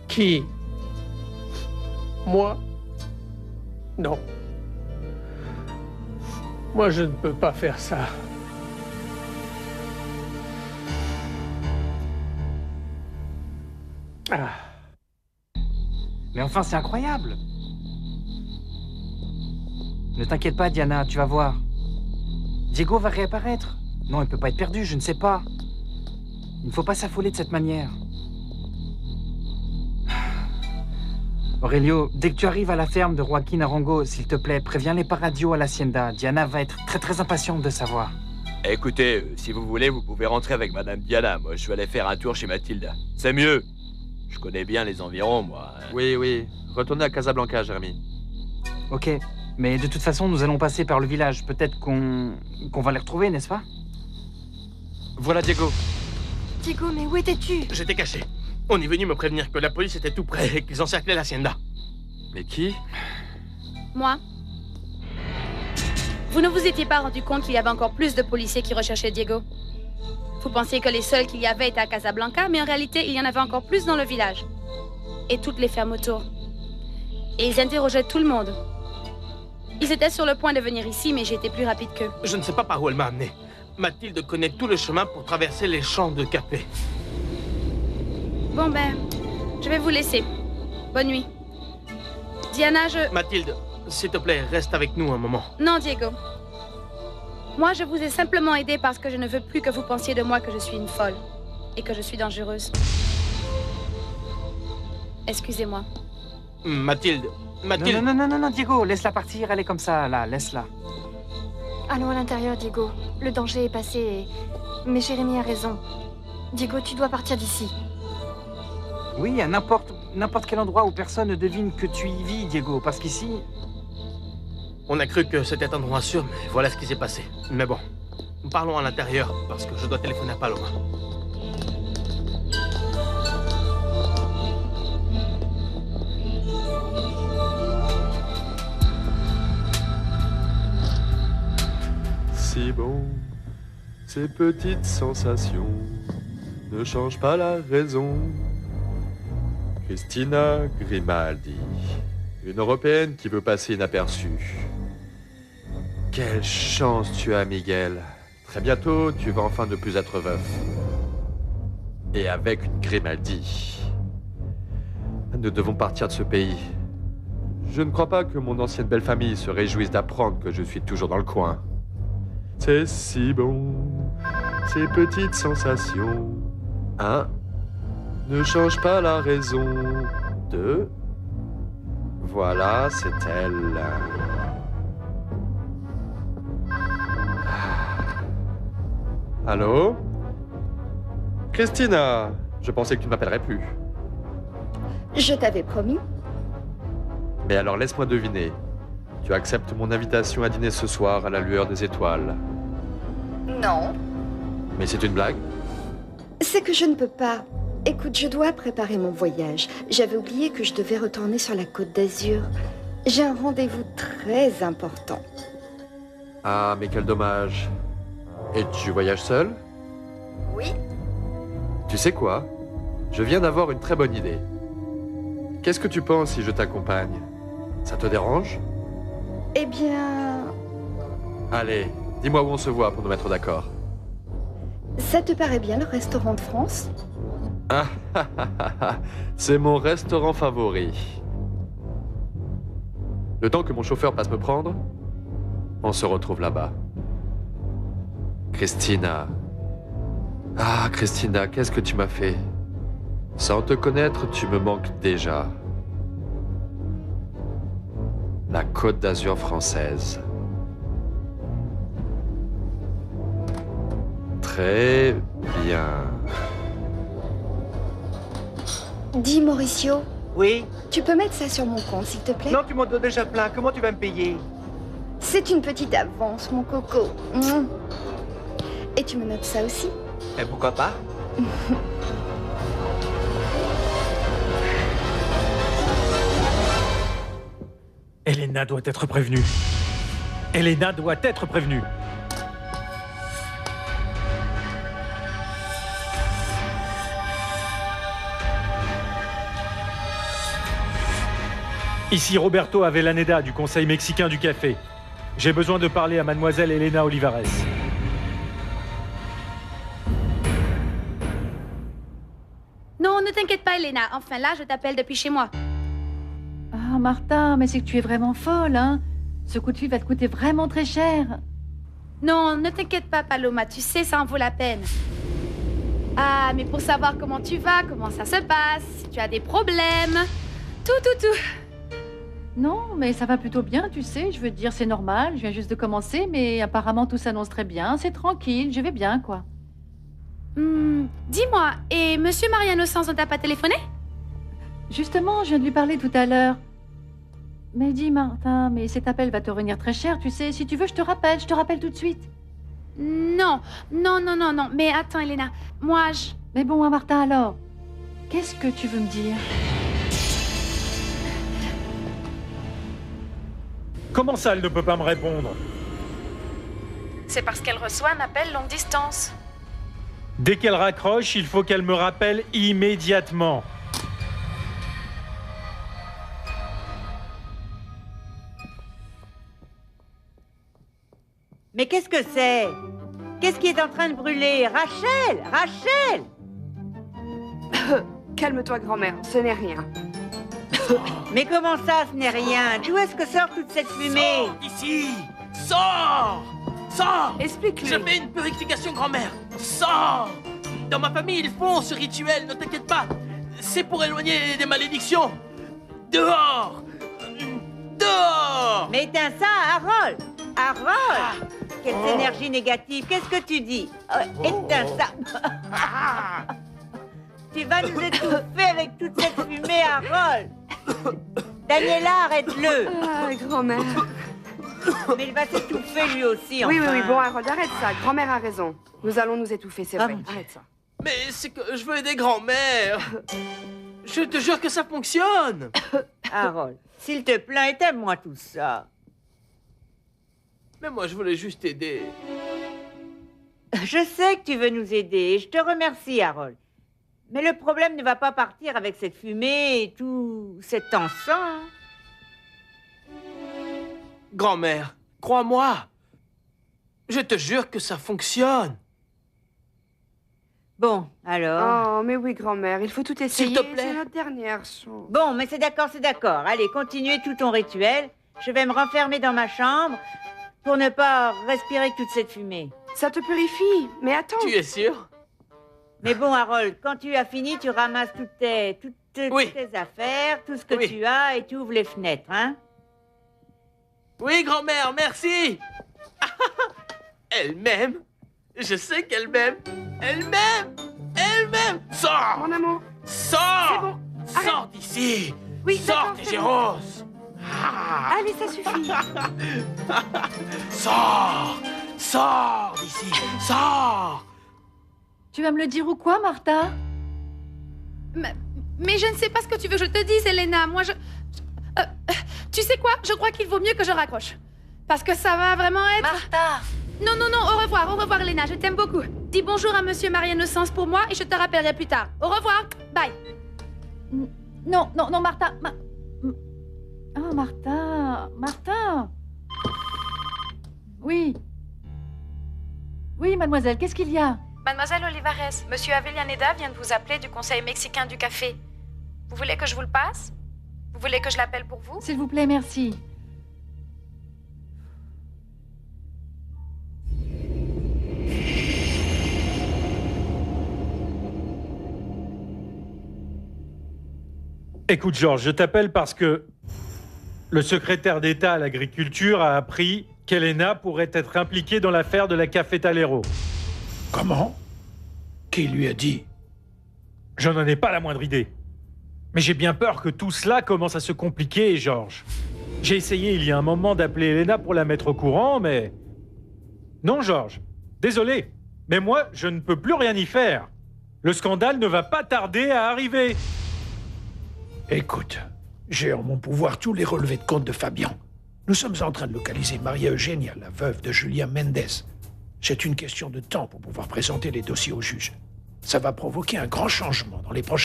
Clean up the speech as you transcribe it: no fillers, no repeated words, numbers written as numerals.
Qui? Moi? Non. Moi, je ne peux pas faire ça. Ah. Mais enfin, c'est incroyable. Ne t'inquiète pas, Diana, tu vas voir. Diego va réapparaître. Non, il peut pas être perdu, je ne sais pas. Il ne faut pas s'affoler de cette manière. Aurelio, dès que tu arrives à la ferme de Joaquín Arango, s'il te plaît, préviens les par radio à l'hacienda. Diana va être très impatiente de savoir. Écoutez, si vous voulez, vous pouvez rentrer avec Madame Diana. Moi, je vais aller faire un tour chez Mathilde. C'est mieux. Je connais bien les environs, moi. Oui. Retournez à Casablanca, Jérémy. Ok, mais de toute façon, nous allons passer par le village. Peut-être qu'on va les retrouver, n'est-ce pas? Voilà Diego. Diego, mais où étais-tu? J'étais caché. On est venu me prévenir que la police était tout près et qu'ils encerclaient l'hacienda. Mais qui? Moi? Vous ne vous étiez pas rendu compte qu'il y avait encore plus de policiers qui recherchaient Diego? Vous pensiez que les seuls qu'il y avait étaient à Casablanca, mais en réalité, il y en avait encore plus dans le village. Et toutes les fermes autour. Et ils interrogeaient tout le monde. Ils étaient sur le point de venir ici, mais j'ai été plus rapide qu'eux. Je ne sais pas par où elle m'a amené. Mathilde connaît tout le chemin pour traverser les champs de café. Bon ben, je vais vous laisser. Bonne nuit. Diana, Mathilde, s'il te plaît, reste avec nous un moment. Non, Diego. Moi, je vous ai simplement aidé parce que je ne veux plus que vous pensiez de moi que je suis une folle. Et que je suis dangereuse. Excusez-moi. Mathilde. Non, Diego, laisse-la partir, elle est comme ça, là, laisse-la. Allons à l'intérieur, Diego. Le danger est passé et... Mais Jérémy a raison. Diego, tu dois partir d'ici. Oui, à n'importe quel endroit où personne ne devine que tu y vis, Diego, parce qu'ici... On a cru que c'était un endroit sûr, mais voilà ce qui s'est passé. Mais bon, parlons à l'intérieur, parce que je dois téléphoner à Paloma. Si bon, ces petites sensations ne changent pas la raison. Cristina Grimaldi, une Européenne qui veut passer inaperçue. Quelle chance tu as, Miguel. Très bientôt, tu vas enfin ne plus être veuf. Et avec une Grimaldi. Nous devons partir de ce pays. Je ne crois pas que mon ancienne belle famille se réjouisse d'apprendre que je suis toujours dans le coin. C'est si bon, ces petites sensations. 1. Ne change pas la raison. 2. Voilà, c'est elle. Allô? Christina, je pensais que tu ne m'appellerais plus. Je t'avais promis. Mais alors laisse-moi deviner. Tu acceptes mon invitation à dîner ce soir à la lueur des étoiles? Non. Mais c'est une blague? C'est que je ne peux pas. Écoute, je dois préparer mon voyage. J'avais oublié que je devais retourner sur la Côte d'Azur. J'ai un rendez-vous très important. Ah, mais quel dommage. Et tu voyages seul? Oui. Tu sais quoi? Je viens d'avoir une très bonne idée. Qu'est-ce que tu penses si je t'accompagne? Ça te dérange? Eh bien... Allez, dis-moi où on se voit pour nous mettre d'accord. Ça te paraît bien le restaurant de France? Ah, c'est mon restaurant favori. Le temps que mon chauffeur passe me prendre, on se retrouve là-bas. Christina. Ah, Christina, qu'est-ce que tu m'as fait? Sans te connaître, tu me manques déjà. La Côte d'Azur française. Très bien. Dis, Mauricio, Oui? tu peux mettre ça sur mon compte, s'il te plaît? Non, tu m'en donnes déjà plein. Comment tu vas me payer? C'est une petite avance, mon coco. Et tu me notes ça aussi? Et pourquoi pas? Elena doit être prévenue. Elena doit être prévenue. Ici Roberto Avellaneda du Conseil mexicain du café. J'ai besoin de parler à mademoiselle Elena Olivares. Non, ne t'inquiète pas, Elena. Enfin, là, je t'appelle depuis chez moi. Ah, Martha, mais c'est que tu es vraiment folle, hein? Ce coup de fil va te coûter vraiment très cher. Non, ne t'inquiète pas, Paloma. Tu sais, ça en vaut la peine. Ah, mais pour savoir comment tu vas, comment ça se passe, si tu as des problèmes, tout. Non, mais ça va plutôt bien, tu sais. Je veux dire, c'est normal. Je viens juste de commencer, mais apparemment tout s'annonce très bien. C'est tranquille, je vais bien, quoi. Dis-moi, et Monsieur Mariano Sanz ne t'a pas téléphoné? Justement, je viens de lui parler tout à l'heure. Mais dis, Martha, mais cet appel va te revenir très cher, tu sais. Si tu veux, je te rappelle tout de suite. Non. Mais attends, Elena, moi, je... Mais bon, Martha, alors, qu'est-ce que tu veux me dire? Comment ça, elle ne peut pas me répondre? C'est parce qu'elle reçoit un appel longue distance. Dès qu'elle raccroche, il faut qu'elle me rappelle immédiatement. Mais qu'est-ce que c'est? Qu'est-ce qui est en train de brûler? Rachel! Calme-toi, grand-mère, ce n'est rien. Mais comment ça, ce n'est rien? D'où est-ce que sort toute cette fumée? Sors d'ici! Sors! Explique-lui. Je fais une purification, grand-mère. Sors! Dans ma famille, ils font ce rituel, ne t'inquiète pas. C'est pour éloigner des malédictions. Dehors! Mais éteins ça, Harold! Quelle énergie négative, qu'est-ce que tu dis? Éteins ça! Tu vas nous étouffer avec toute cette fumée, Harold! Daniela, arrête-le! Ah, grand-mère. Mais il va s'étouffer lui aussi, Oui, enfin. bon, Harold, arrête ça. Grand-mère a raison. Nous allons nous étouffer, c'est vrai. Arrête ça. Mais c'est que je veux aider grand-mère. Je te jure que ça fonctionne. Harold, s'il te plaît, éteins-moi tout ça. Mais moi, je voulais juste aider. Je sais que tu veux nous aider et je te remercie, Harold. Mais le problème ne va pas partir avec cette fumée et tout cet encens. Grand-mère, crois-moi. Je te jure que ça fonctionne. Bon, alors... Oh, mais oui, grand-mère, il faut tout essayer. S'il te plaît. C'est notre dernière chance. Bon, mais c'est d'accord. Allez, continuez tout ton rituel. Je vais me renfermer dans ma chambre pour ne pas respirer toute cette fumée. Ça te purifie, mais attends. Tu es sûr? Mais bon, Harold, quand tu as fini, tu ramasses toutes tes affaires, tout ce que tu as, et tu ouvres les fenêtres, hein? Oui, grand-mère, merci. Elle m'aime. Je sais qu'elle m'aime. Elle m'aime. Sors. Mon amour. Sors. C'est bon. Sors d'ici. Oui, sors, d'accord, tes c'est géros. Allez, ça suffit. Sors d'ici. Sors. Tu vas me le dire ou quoi, Martha? Mais je ne sais pas ce que tu veux que je te dise, Elena. Moi, tu sais quoi? Je crois qu'il vaut mieux que je raccroche. Parce que ça va vraiment être... Martha! Non, au revoir, Elena. Je t'aime beaucoup. Dis bonjour à Monsieur Mariano Sanz pour moi et je te rappellerai plus tard. Au revoir. Bye. Non, Martha. Ah, Martha. Oui, mademoiselle, qu'est-ce qu'il y a? Mademoiselle Olivares, Monsieur Avellaneda vient de vous appeler du Conseil mexicain du café. Vous voulez que je vous le passe? Vous voulez que je l'appelle pour vous? S'il vous plaît, merci. Écoute, Georges, je t'appelle parce que le secrétaire d'État à l'agriculture a appris qu'Elena pourrait être impliquée dans l'affaire de la Cafetalero. Comment? Qui lui a dit? Je n'en ai pas la moindre idée. Mais j'ai bien peur que tout cela commence à se compliquer, Georges. J'ai essayé il y a un moment d'appeler Elena pour la mettre au courant, mais... Non, Georges, désolé, mais moi, je ne peux plus rien y faire. Le scandale ne va pas tarder à arriver. Écoute, j'ai en mon pouvoir tous les relevés de compte de Fabian. Nous sommes en train de localiser Maria Eugenia, la veuve de Julien Mendes. C'est une question de temps pour pouvoir présenter les dossiers au juge. Ça va provoquer un grand changement dans les prochains...